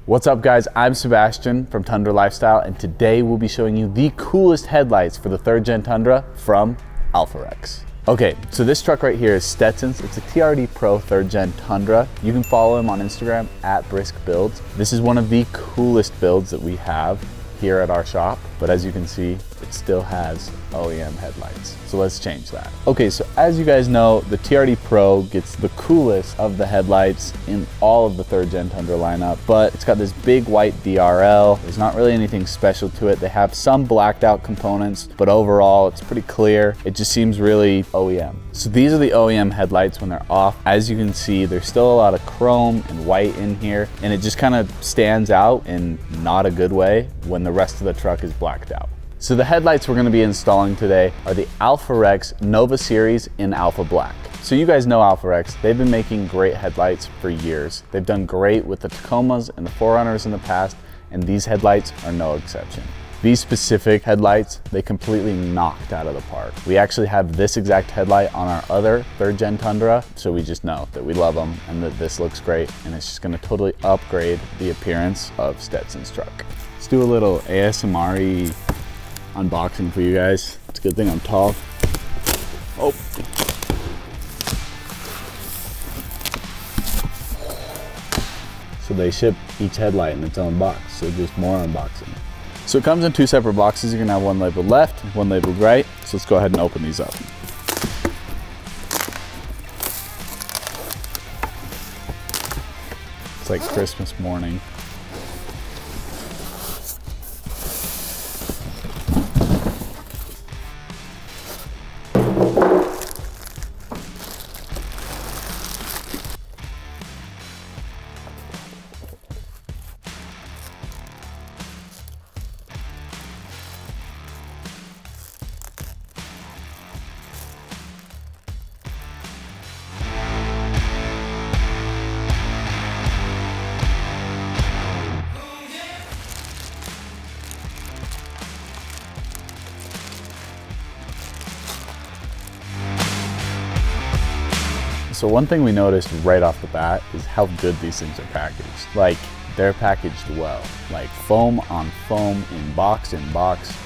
What's up guys, I'm Sebastian from Tundra Lifestyle, and today we'll be showing you the coolest headlights for the 3rd Gen Tundra from AlphaRex. Okay, so this truck right here is Stetson's. It's a TRD Pro 3rd Gen Tundra. You can follow him on Instagram at Brisk Builds. This is one of the coolest builds that we have here at our shop, but as you can see, it still has OEM headlights. So let's change that. Okay, so as you guys know, the TRD Pro gets the coolest of the headlights in all of the 3rd Gen Tundra lineup, but it's got this big white DRL. There's not really anything special to it. They have some blacked out components, but overall it's pretty clear. It just seems really OEM. So these are the OEM headlights when they're off. As you can see, there's still a lot of chrome and white in here, and it just kind of stands out in not a good way when the rest of the truck is blacked out. So the headlights we're going to be installing today are the AlphaRex Nova-Series in Alpha Black. So you guys know AlphaRex, they've been making great headlights for years. They've done great with the Tacomas and the 4Runners in the past, and these headlights are no exception. These specific headlights, they completely knocked out of the park. We actually have this exact headlight on our other 3rd Gen Tundra, so we just know that we love them and that this looks great, and it's just going to totally upgrade the appearance of Stetson's truck. Let's do a little ASMR-y unboxing for you guys. It's a good thing I'm tall. Oh. So they ship each headlight in its own box, so just more unboxing. So it comes in 2 separate boxes. You're gonna have one labeled left, one labeled right. So let's go ahead and open these up. It's like Christmas morning. So one thing we noticed right off the bat is how good these things are packaged. Like, they're packaged well. Like foam on foam, in box,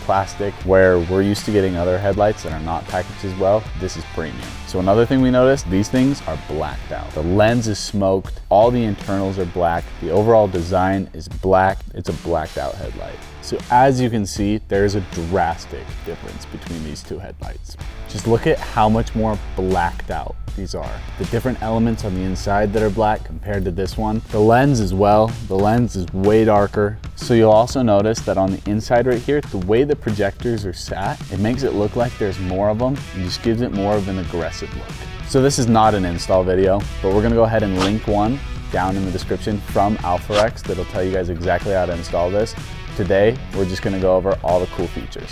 plastic. Where we're used to getting other headlights that are not packaged as well, this is premium. So another thing we noticed, these things are blacked out. The lens is smoked, all the internals are black, the overall design is black. It's a blacked out headlight. So as you can see, there's a drastic difference between these two headlights. Just look at how much more blacked out these are. The different elements on the inside that are black compared to this one. The lens as well, the lens is way darker. So you'll also notice that on the inside right here, the way the projectors are sat, it makes it look like there's more of them and just gives it more of an aggressive look. So this is not an install video, but we're gonna go ahead and link one down in the description from AlphaRex that'll tell you guys exactly how to install this. Today, we're just gonna go over all the cool features.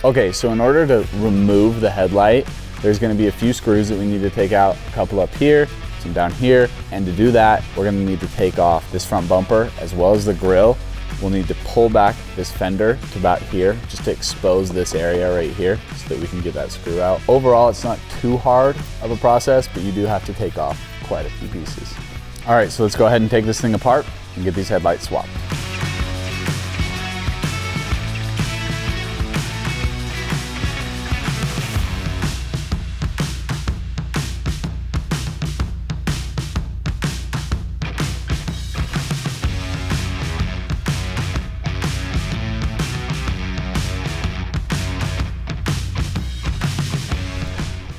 Okay, so in order to remove the headlight, there's gonna be a few screws that we need to take out, a couple up here, some down here, and to do that, we're gonna need to take off this front bumper as well as the grille. We'll need to pull back this fender to about here, just to expose this area right here so that we can get that screw out. Overall, it's not too hard of a process, but you do have to take off quite a few pieces. All right, so let's go ahead and take this thing apart and get these headlights swapped.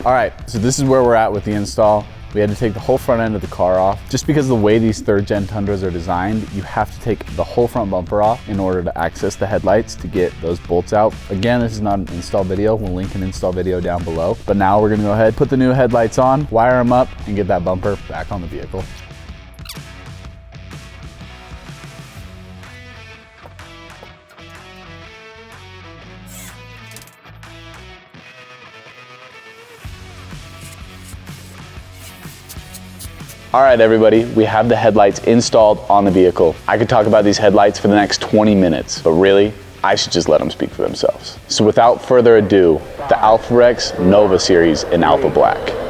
All right, so this is where we're at with the install. We had to take the whole front end of the car off. Just because of the way these 3rd Gen Tundras are designed, you have to take the whole front bumper off in order to access the headlights to get those bolts out. Again, this is not an install video. We'll link an install video down below. But now we're gonna go ahead, put the new headlights on, wire them up, and get that bumper back on the vehicle. All right, everybody, we have the headlights installed on the vehicle. I could talk about these headlights for the next 20 minutes, but really, I should just let them speak for themselves. So without further ado, the AlphaRex Nova-Series in Alpha Black.